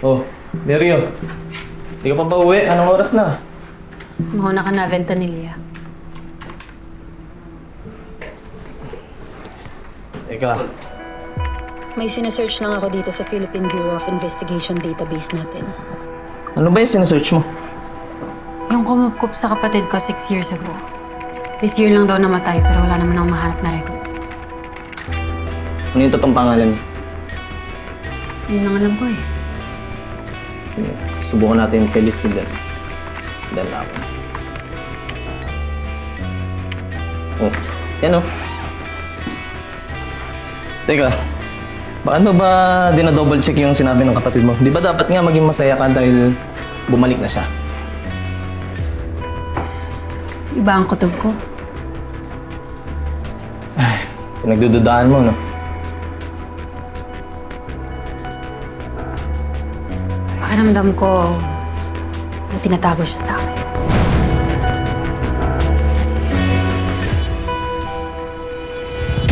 Oh, Nerio. Hindi ka pa ba uwi? Anong oras na? Mauna ka na, Ventanilla. Teka. May sinesearch lang ako dito sa Philippine Bureau of Investigation database natin. Ano ba yung sinesearch mo? Yung kumupkup sa kapatid ko 6 years ago. This year lang daw namatay pero wala naman akong mahanap na record. Ano yung totoong pangalan niya? Yun lang alam ko eh. Sige, subukan natin kay Liz Sildan. Dahil ako. Oh, yan oh. Teka, bakit ba dinadouble check yung sinabi ng kapatid mo? Di ba dapat nga maging masaya ka dahil bumalik na siya? Iba ang kutob ko. Ay, pinagdududaan mo, no? Pakiramdam ko na tinatago siya sa akin.